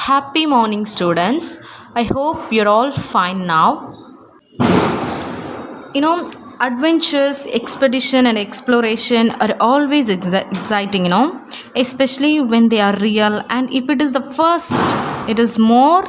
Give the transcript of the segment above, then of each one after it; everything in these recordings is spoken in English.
Happy morning, students. I hope you're all fine now. Adventures, expedition, and exploration are always exciting, especially when they are real. And if it is the first, it is more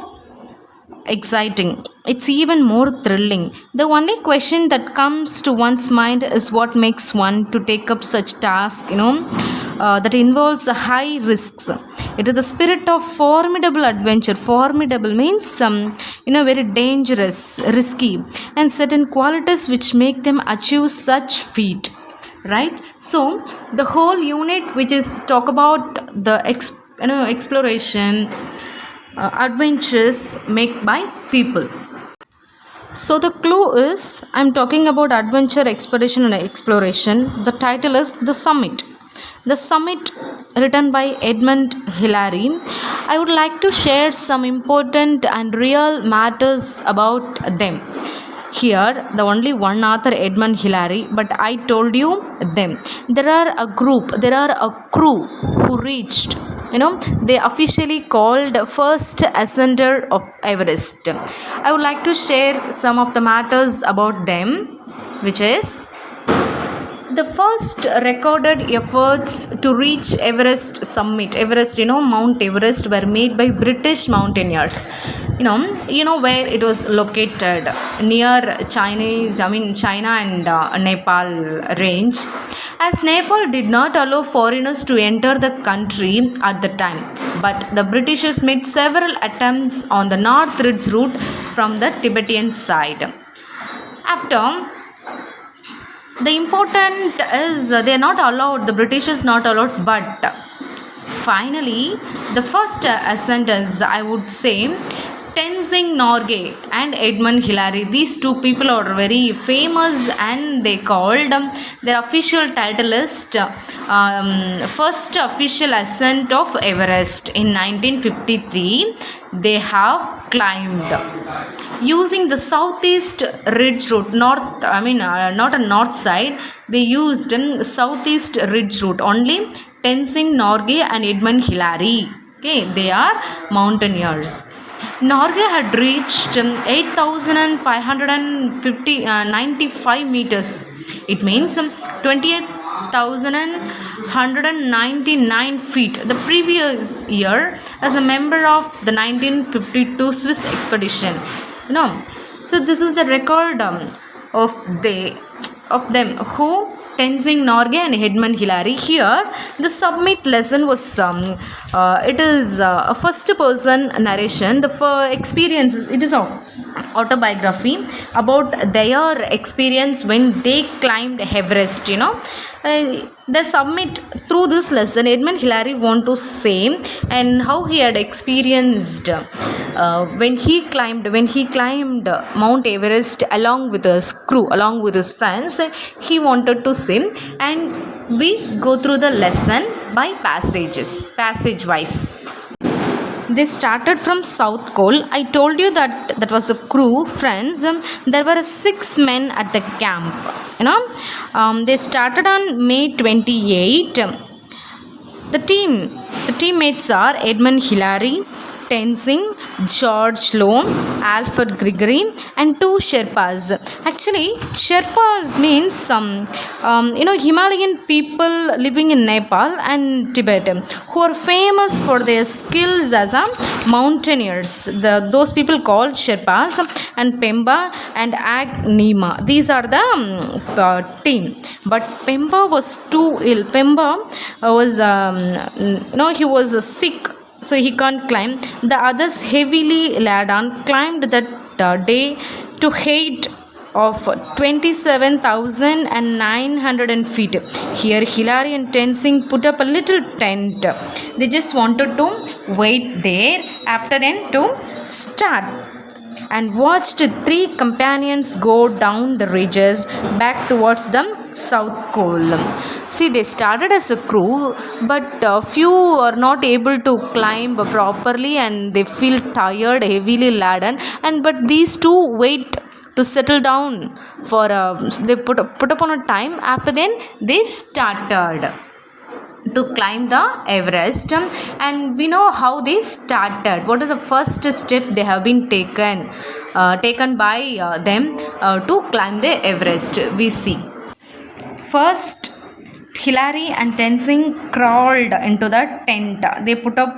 exciting. It's even more thrilling. The only question that comes to one's mind is what makes one to take up such task, that involves high risks. It is the spirit of formidable adventure. Formidable means very dangerous, risky, and certain qualities which make them achieve such feat. Right? So the whole unit, which is talk about the exploration, adventures made by people. So the clue is I'm talking about adventure, expedition, and exploration. The title is The Summit. The Summit, written by Edmund Hillary. I would like to share some important and real matters about them. Here, the only one author, Edmund Hillary, but I told you them. There are a crew who reached, they officially called first ascender of Everest. I would like to share some of the matters about them, which is the first recorded efforts to reach Everest summit. Mount Everest were made by British mountaineers. Where it was located near China and Nepal range. As Nepal did not allow foreigners to enter the country at the time, but the Britishers made several attempts on the North Ridge route from the Tibetan side. After the important is they are not allowed, the British is not allowed, but finally the first ascendants, I would say, Tenzing Norgay and Edmund Hillary. These two people are very famous, and they called their official title is first official ascent of Everest in 1953. They have climbed using the southeast ridge route, not a north side. They used southeast ridge route only. Tenzing Norgay and Edmund Hillary. Okay, they are mountaineers. Norgay had reached 8,595 meters. It means 28,199 feet the previous year as a member of the 1952 Swiss expedition. So this is the record of them who Tenzing Norgay and Edmund Hillary. Here the summit lesson was it is a first person narration. The experience, it is autobiography about their experience when they climbed Everest. The summit, through this lesson Edmund Hillary want to say and how he had experienced when he climbed Mount Everest along with his crew, along with his friends. He wanted to say, and we go through the lesson by passage wise. They started from South Col. I told you that was a crew, friends. There were 6 men at the camp. They started on May 28. The teammates are Edmund Hillary, Tenzing, George Low, Alfred Gregory, and 2 Sherpas. Actually, Sherpas means Himalayan people living in Nepal and Tibet who are famous for their skills as mountaineers. Those people called Sherpas, and Pemba and Agnima. These are the team. But Pemba was too ill. Pemba was he was sick, so he can't climb. The others, heavily laden, climbed that day to height of 27,900 feet. Here Hillary and Tenzing put up a little tent. They just wanted to wait there after then to start, and watched 3 companions go down the ridges back towards the South Col. See, they started as a crew, but few are not able to climb properly and they feel tired, heavily laden, but these 2 wait to settle down for they put upon a time. After then they started. to climb the Everest, and we know how they started. What is the first step they have been taken by them to climb the Everest? We see first Hillary and Tenzing crawled into the tent. They put up,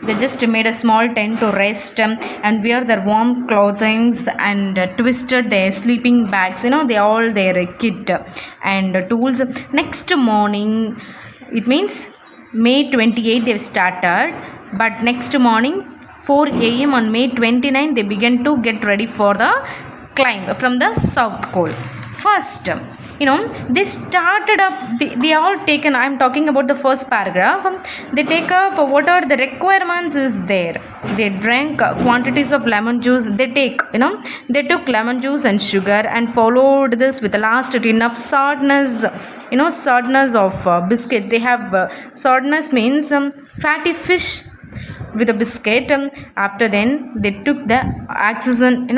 they just made a small tent to rest and wear their warm clothings and twisted their sleeping bags. They all their kit and tools. Next morning, it means May 28 they started, but next morning 4 a.m. on May 29 they began to get ready for the climb from the South Pole. First, they started up, they all taken, I'm talking about the first paragraph, they take up what are the requirements is there. They drank quantities of lemon juice, they took lemon juice and sugar and followed this with the last enough sardness, sardness of biscuit. They have sardness means fatty fish with a biscuit. After then they took the oxygen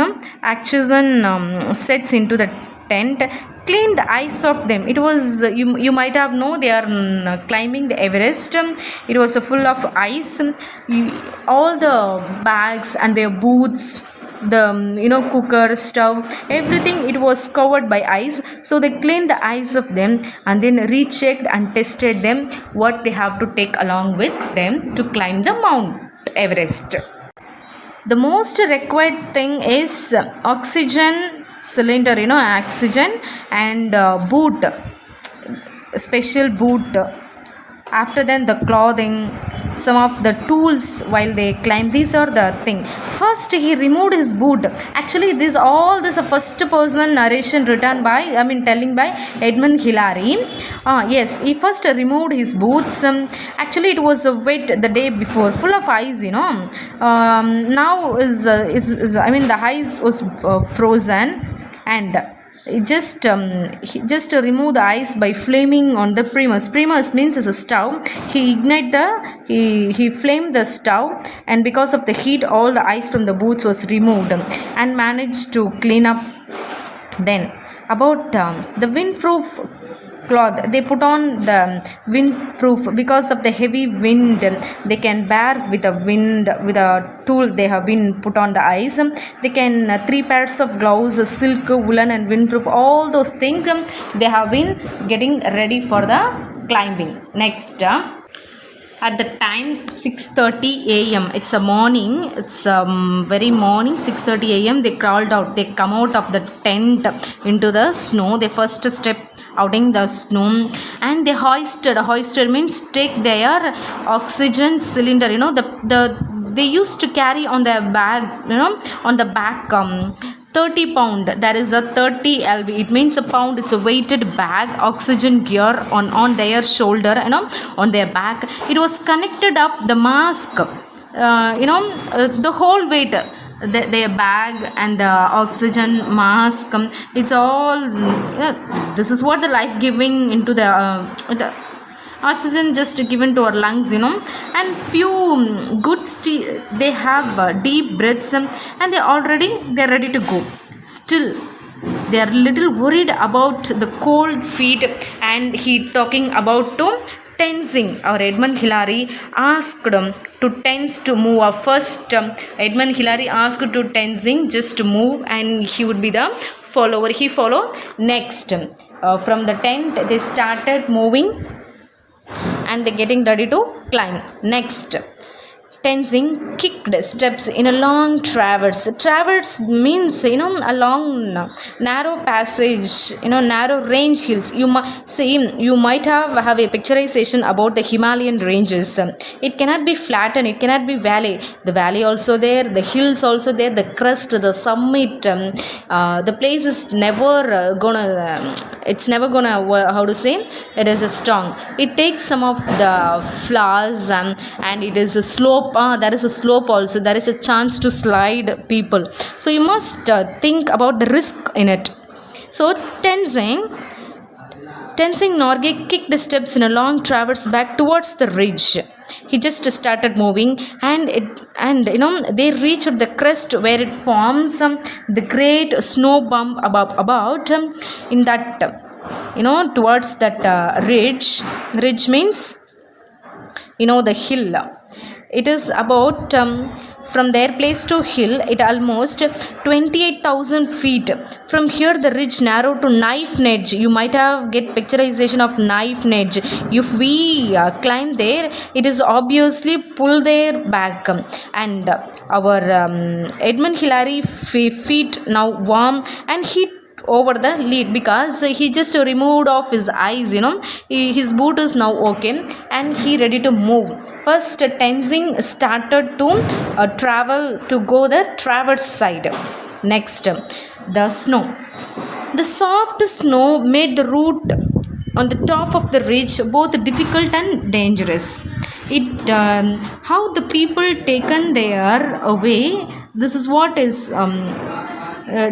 sets into the tent, cleaned the eyes of them. It was you might have known they are climbing the Everest. It was full of ice. All the bags and their boots, the cooker, stove, everything, it was covered by ice. So they cleaned the eyes of them and then rechecked and tested them what they have to take along with them to climb the Mount Everest. The most required thing is oxygen cylinder, oxygen and boot, special boot. After then the clothing, some of the tools while they climb. These are the thing. First he removed his boot. Actually this a first person narration written by, telling by Edmund Hillary. Yes, he first removed his boots. Actually it was wet the day before, full of ice. Now the ice was frozen, and just remove the ice by flaming on the primus. Primus means is a stove. He flamed the stove, and because of the heat all the ice from the boots was removed and managed to clean up. Then about the windproof cloth, they put on the windproof because of the heavy wind. They can bear with the wind with a tool. They have been put on the ice. They can 3 pairs of gloves, silk, woolen and windproof, all those things they have been getting ready for the climbing. Next, at the time 6:30 a.m. it's a morning, it's very morning, 6:30 a.m. they crawled out. They come out of the tent into the snow. They first step out in the snow and they hoisted means take their oxygen cylinder. They used to carry on their bag, on the back 30 pound. There is a 30 lb, it means a pound. It's a weighted bag, oxygen gear on their shoulder, on their back. It was connected up the mask, the whole weight, their bag and the oxygen mask. It's all this is what the life giving into the oxygen just given to our lungs, and few good they have deep breaths, and they're ready to go. Still they are little worried about the cold feet, and he talking about to Tenzing. Our Edmund Hillary asked to Tenz to move. First Edmund Hillary asked to Tenzing just to move, and he would be the follower. He followed. Next, from the tent they started moving and they getting ready to climb. Next, Tenzing kicked steps in a long traverse. Traverse means a long narrow passage, narrow range hills. You might have a picturization about the Himalayan ranges. It cannot be flattened, it cannot be valley. The valley also there, the hills also there, the crest, the summit. The place is never gonna how to say, it is a strong. It takes some of the flowers and it is a slope. There is a slope also. There is a chance to slide people. So you must think about the risk in it. So Tenzing Norgay kicked the steps in a long traverse back towards the ridge. He just started moving, and they reached the crest where it forms the great snow bump about in that towards that ridge. Ridge means the hill. It is about from their place to hill, it almost 28,000 feet. From here the ridge narrowed to knife edge. You might have get picturization of knife edge. If we climb there, it is obviously pull their back. And our Edmund Hillary feet now warm, and he over the lead because he just removed off his eyes. His boot is now okay and he ready to move. First Tenzing started to travel to go the traverse side. Next, the snow. The soft snow made the route on the top of the ridge both difficult and dangerous. It how the people taken their way, this is what is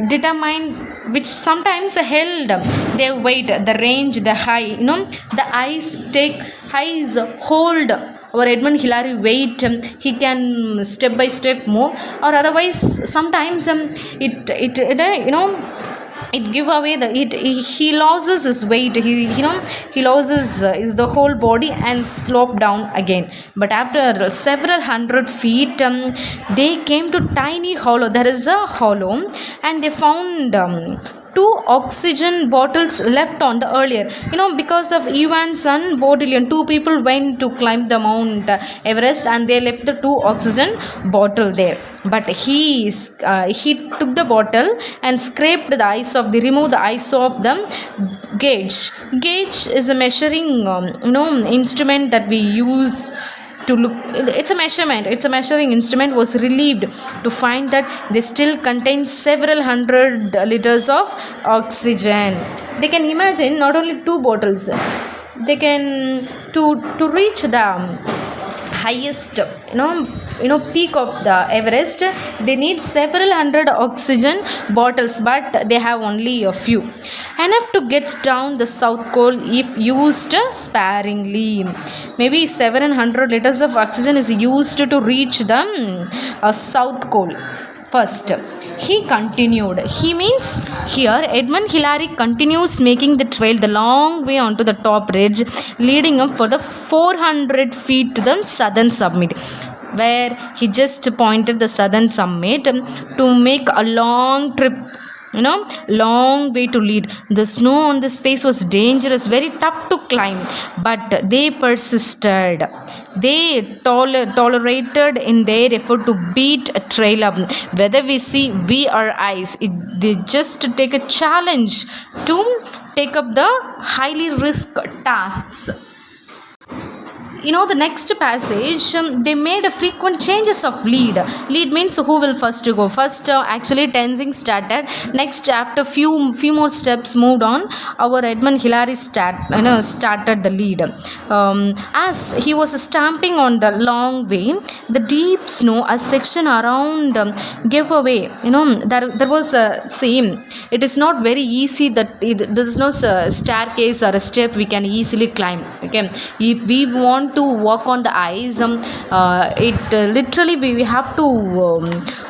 determined, which sometimes held their weight, the range, the high, the eyes hold our Edmund Hillary weight. He can step by step move, or otherwise sometimes it give away he loses his weight. He loses the whole body and slope down again. But after several hundred feet, they came to tiny hollow. There is a hollow, and they found two oxygen bottles left on the earlier. Because of Evans and Baudelaire, two people went to climb the Mount Everest, and they left the two oxygen bottle there. But he took the bottle and scraped the ice off. They removed the ice of the gauge. Gauge is a measuring instrument that we use to look. It's a measuring instrument was relieved to find that they still contain several hundred liters of oxygen. They can imagine not only two bottles, they can to reach the highest peak of the Everest, they need several hundred oxygen bottles, but they have only a few, enough to get down the south pole if used sparingly. Maybe 700 liters of oxygen is used to reach the south pole. First, he continued. He means here Edmund Hillary continues making the trail the long way onto the top ridge, leading up for the 400 feet to the southern summit, where he just pointed the southern summit to make a long trip. Long way to lead. The snow on this face was dangerous, very tough to climb, but they persisted. They tolerated in their effort to beat a trail up. Whether we are eyes, they just take a challenge to take up the highly risk tasks. The next passage, they made frequent changes of lead. Lead means who will first to go. First, actually Tenzing started. Next, after few more steps moved on, our Edmund Hillary started the lead. As he was stamping on the long way, the deep snow, a section around gave away. There was a same. It is not very easy that there is no staircase or a step we can easily climb. Okay, if we want to walk on the ice, literally we have to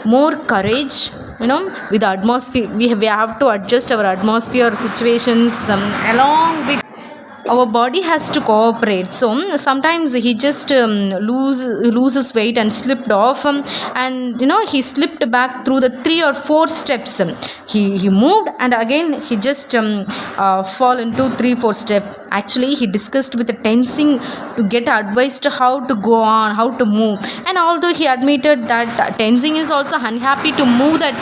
more courage. With the atmosphere, we have to adjust our atmosphere situations along with our body has to cooperate. So sometimes he just loses weight and slipped off, and he slipped back through the 3 or 4 steps. He moved, and again he just fall into 3-4 step. Actually, he discussed with the Tenzing to get advice to how to go on, how to move. And although he admitted that Tenzing is also unhappy to move that.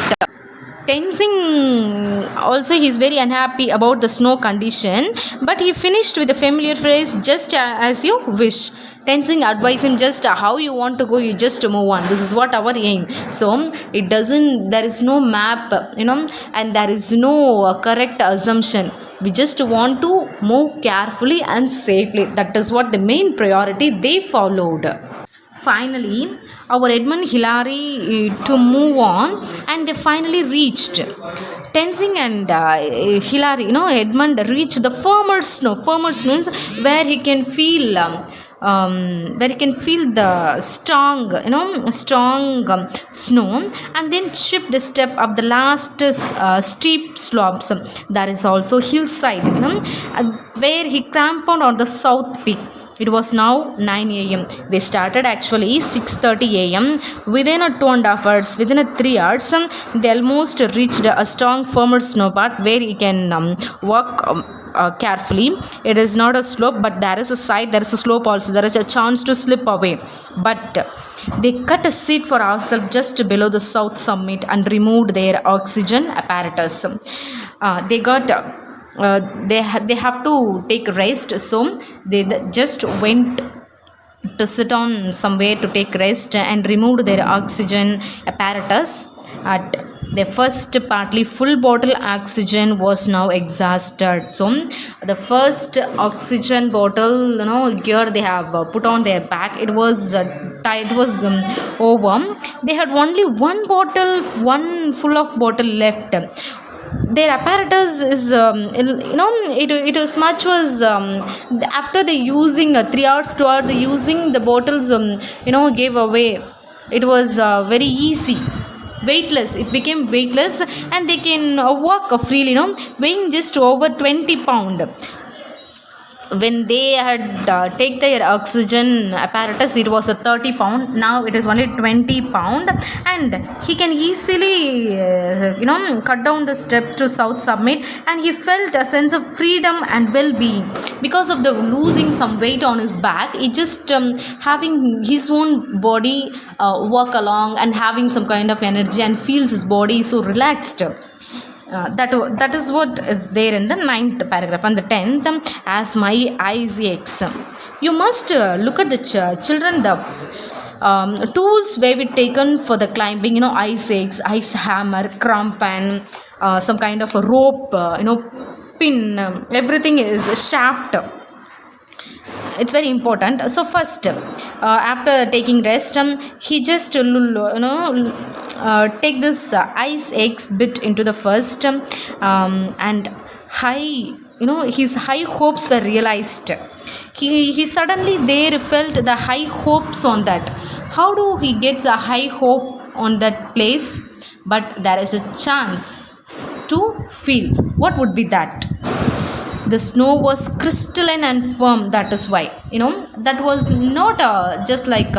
Tenzing also is very unhappy about the snow condition, but he finished with a familiar phrase, just as you wish. Tenzing advised him, just how you want to go, you just move on. This is what our aim. So there is no map, and there is no correct assumption. We just want to move carefully and safely. That is what the main priority they followed. Finally, our Edmund Hillary to move on, and they finally reached. Tenzing and Hillary, Edmund reached the firmer snow where he can feel where you can feel the strong snow, and then shift a step up the last steep slopes. There is also hillside, where he camped on the south peak. It was now 9 a.m. They started actually 6:30 a.m. Within a 2.5 hours, within a 3 hours, they almost reached a strong, firmer snow path where you can walk carefully. It is not a slope, but there is a side, there is a slope also. There is a chance to slip away. But they cut a seat for ourselves just below the south summit and removed their oxygen apparatus. They got. They have to take rest, so they just went to sit on somewhere to take rest and removed their oxygen apparatus. At the first partly full bottle oxygen was now exhausted. So the first oxygen bottle, here they have put on their back. It was tight. It was over. They had only one full of bottle left. Their apparatus is it was much was after they using 3 hours 2 hours, they using the bottles gave away. It was very easy, weightless. It became weightless, and they can walk freely, weighing just over 20 pound. When they had take their oxygen apparatus, it was a 30 pound. Now it is only 20 pound, and he can easily cut down the step to south summit, and he felt a sense of freedom and well-being because of the losing some weight on his back. He just having his own body walk along and having some kind of energy, and feels his body so relaxed. That is what is there in the 9th paragraph. And the 10th, as my eyes aches. You must look at the children. The tools were taken for the climbing, ice axe, ice hammer, crampan, some kind of a rope, pin, everything is shaft. It's very important. So first, after taking rest, he just take this ice eggs bit into the first, and his high hopes were realized. He suddenly there felt the high hopes on that. How do he gets a high hope on that place? But there is a chance to feel. What would be that? The snow was crystalline and firm. That is why, that was not just like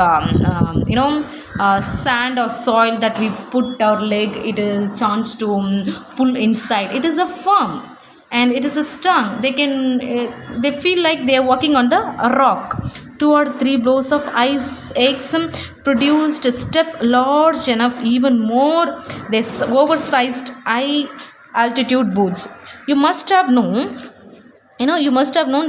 sand or soil that we put our leg. It is chance to pull inside. It is a firm, and it is a strong. They feel like they are walking on the rock. 2 or 3 blows of ice eggs produced a step large enough, even more this oversized high altitude boots. You must have known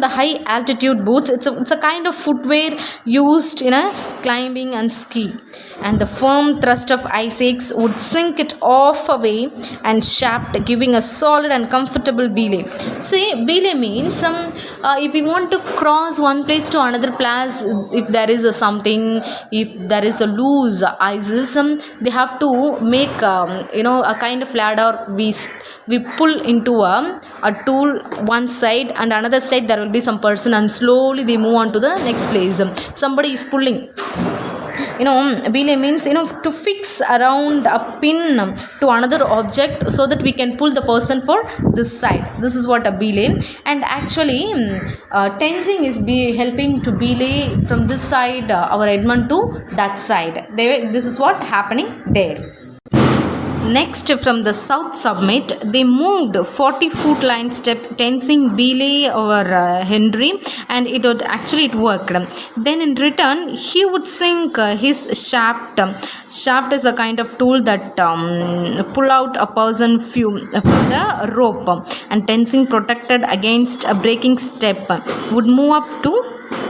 the high altitude boots. It's a kind of footwear used in a climbing and ski, and the firm thrust of ice axe would sink it off away and shaft, giving a solid and comfortable belay. See, belay means if we want to cross one place to another place, if there is if there is a loose ices, they have to make a kind of ladder. We pull into a tool one side, and another side there will be some person, and slowly they move on to the next place. Somebody is pulling. Belay means to fix around a pin to another object so that we can pull the person for this side. This is what a belay. And actually tensing is helping to belay from this side, our Edmund, to that side. This is what happening there. Next, from the south summit, they moved 40-foot line step, tensing belay over Henry, and it worked. Then in return, he would sink his shaft. Shaft is a kind of tool that pull out a person from the rope, and tensing protected against a breaking step would move up to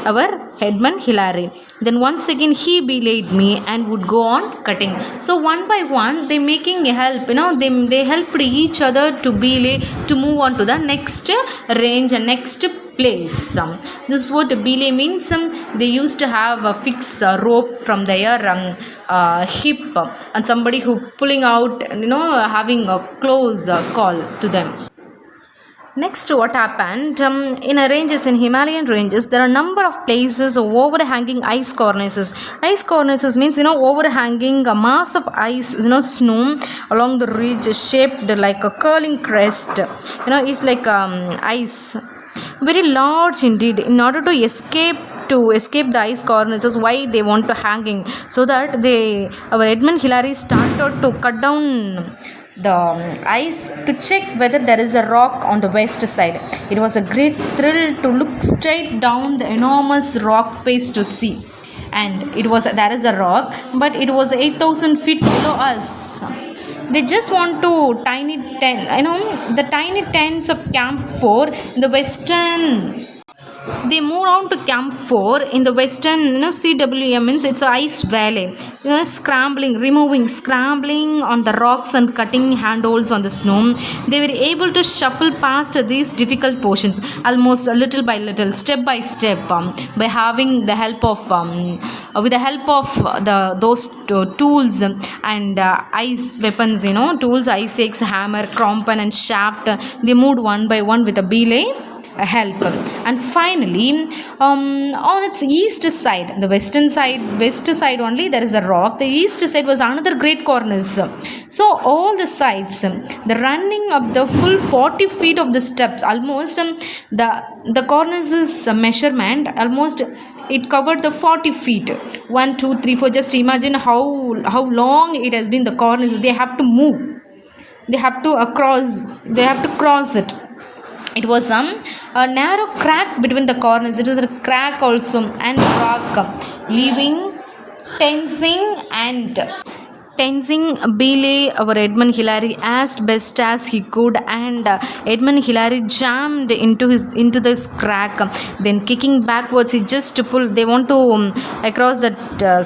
our Edmund Hillary. Then once again he belayed me and would go on cutting. So one by one they making help, they helped each other to belay, to move on to the next range and next place. This is what belay means. They used to have a fixed rope from their hip, and somebody who pulling out, having a close call to them. Next, what happened in a ranges, in Himalayan ranges, there are a number of places of overhanging ice cornices. Ice cornices means overhanging a mass of ice, snow along the ridge shaped like a curling crest. It's like ice, very large indeed. In order to escape the ice cornices, why they want to hanging, so that our Edmund Hillary started to cut down the ice to check whether there is a rock on the west side. It was a great thrill to look straight down the enormous rock face to see, and there is a rock, but it was 8,000 feet below us. They just want to the tiny tents of Camp 4 in the western. They moved on to Camp 4 in the western, CWM means it's an ice valley. Scrambling on the rocks and cutting handholds on the snow. They were able to shuffle past these difficult portions, almost little by little, step by step, by having the help of, with the help of those tools and ice weapons, tools, ice axe, hammer, crompen and shaft. They moved one by one with a belay help. And finally, on its east side, the west side only, there is a rock. The east side was another great cornice. So all the sides, the running up the full 40 feet of the steps, almost the cornice's measurement, almost it covered the 40 feet. 1, 2, 3, 4. Just imagine how long it has been the cornice. They have to move. They have to cross it. It was a narrow crack between the corners. It is a crack also, and rock, leaving tensing belay our Edmund Hillary as best as he could, and Edmund Hillary jammed into this crack. Then kicking backwards, he just pulled. They want to across that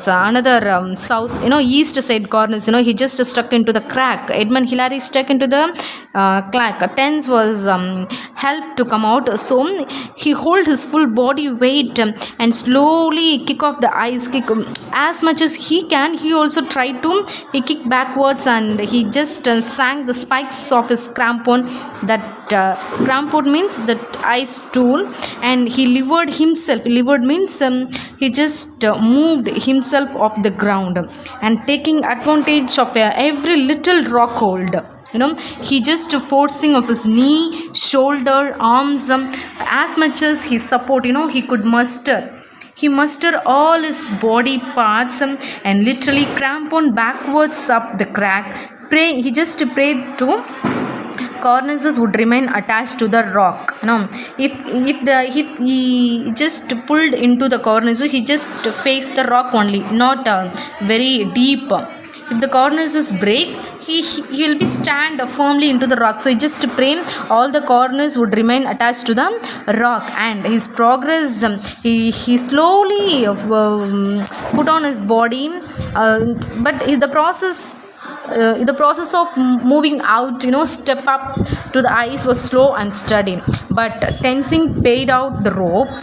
another south, east side corners. He just stuck into the crack. Edmund Hillary stuck into the crack. Tense was helped to come out, so he hold his full body weight and slowly kick off the ice. Kick as much as he can. He also tried to. He kicked backwards and he just sank the spikes of his crampon. That crampon means that ice tool, and he levered himself. Levered means he just moved himself off the ground, and taking advantage of every little rock hold. He just forcing of his knee, shoulder, arms, as much as his support, he could muster. He mustered all his body parts and literally crampon backwards up the crack. He just prayed to cornices would remain attached to the rock. If he just pulled into the cornices, he just faced the rock only, not very deep. If the cornices break, he will be stand firmly into the rock. So he just prayed all the corners would remain attached to the rock. And his progress, he slowly put on his body, but the process of moving out, step up to the ice was slow and steady. But tensing paid out the rope,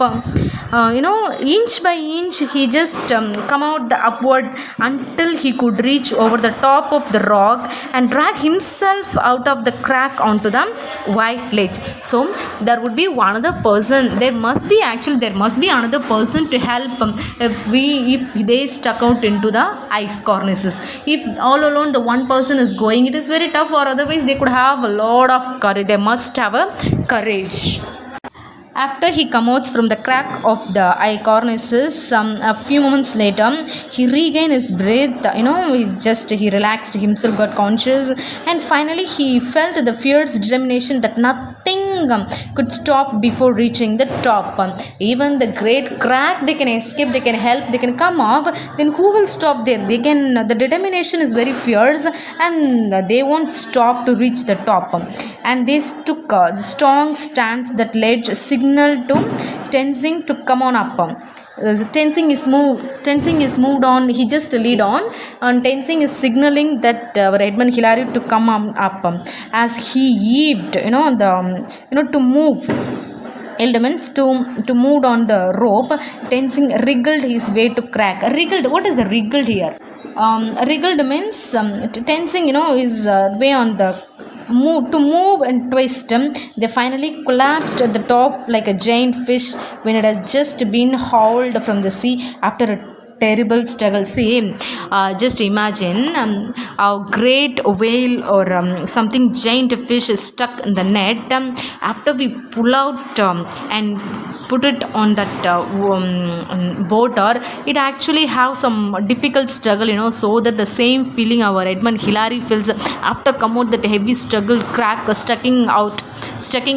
inch by inch he just come out the upward until he could reach over the top of the rock and drag himself out of the crack onto the white ledge. So there would be one other person. There must be another person to help if they stuck out into the ice cornices. If all alone the one person is going, it is very tough, or otherwise they could have a lot of courage. They must have a courage. After he comes from the crack of the eye cornices, a few moments later, he regained his breath. He relaxed himself, got conscious, and finally he felt the fierce determination that nothing could stop before reaching the top. Even the great crack, they can escape, they can help, they can come up. Then who will stop there? The determination is very fierce, and they won't stop to reach the top. And they took the strong stance that led signal to tensing to come on up. Tensing is moved on. He just lead on, and tensing is signaling that our Edmund Hillary to come up as he heaved. To move. Elements to move on the rope. Tensing wriggled his way to crack. Wriggled. What is a wriggled here? Wriggled means tensing. Is way on the move and twist. They finally collapsed at the top like a giant fish when it had just been hauled from the sea after a terrible struggle. See, just imagine a great whale or something giant fish is stuck in the net. After we pull out and put it on that boat, or it actually have some difficult struggle, so that the same feeling our Edmund Hillary feels after come out that heavy struggle, crack stucking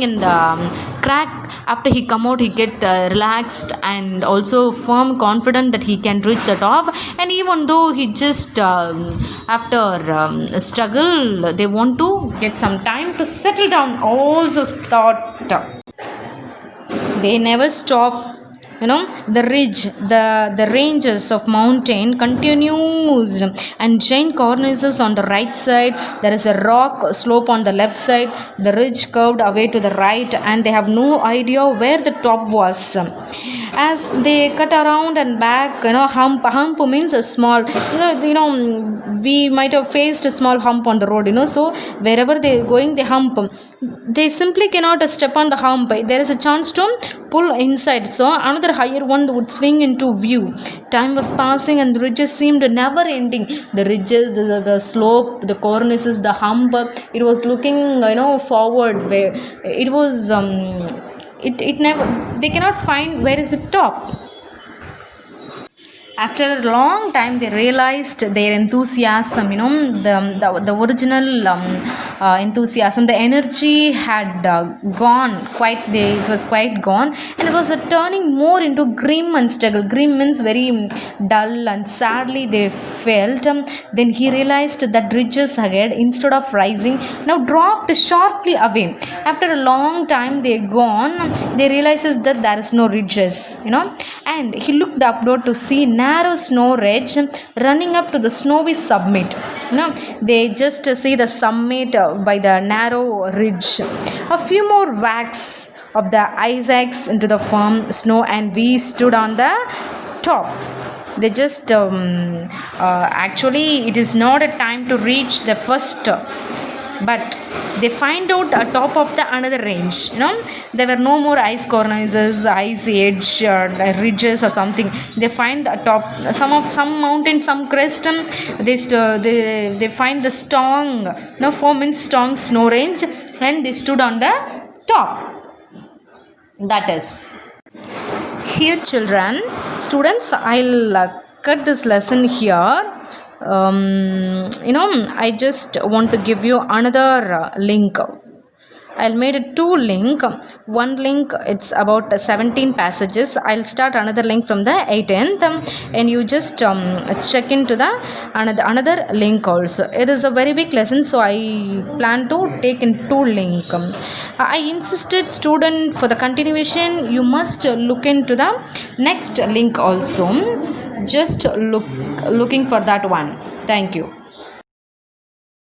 in the crack. After he come out, he get relaxed and also firm, confident that he can reach the top. And even though he just after struggle, they want to get some time to settle down, also thought they never stop. The ridge, the ranges of mountain continues, and giant cornices on the right side. There is a rock slope on the left side. The ridge curved away to the right, and they have no idea where the top was. As they cut around and back, hump means a small, we might have faced a small hump on the road, so wherever they going, they hump. They simply cannot step on the hump. There is a chance to pull inside, so another higher one would swing into view. Time was passing and the ridges seemed never ending. The ridges, the slope, the cornices, the hump, it was looking forward, where it was it never, they cannot find where is the top. After a long time, they realized their enthusiasm, the original enthusiasm, the energy had gone it was quite gone, and it was turning more into grim and struggle. Grim means very dull and sadly they felt. Then he realized that ridges ahead, instead of rising, now dropped sharply away. After a long time they gone, they realizes that there is no ridges, and he looked upward to see narrow snow ridge running up to the snowy summit. They just see the summit by the narrow ridge. A few more whacks of the ice axe into the firm snow, and we stood on the top. They just actually it is not a time to reach the first, but they find out a top of the another range. There were no more ice cornices, ice edge, ridges or something. They find a top, some mountain, some crest. They find the strong, strong snow range, and they stood on the top. That is here, children, students. I'll cut this lesson here. I just want to give you another link. I'll made it 2 link. One link, it's about 17 passages. I'll start another link from the 18th, and you just check into the another link also. It is a very big lesson, so I plan to take in 2 link. I insisted, student, for the continuation you must look into the next link also. Just looking for that one. Thank you.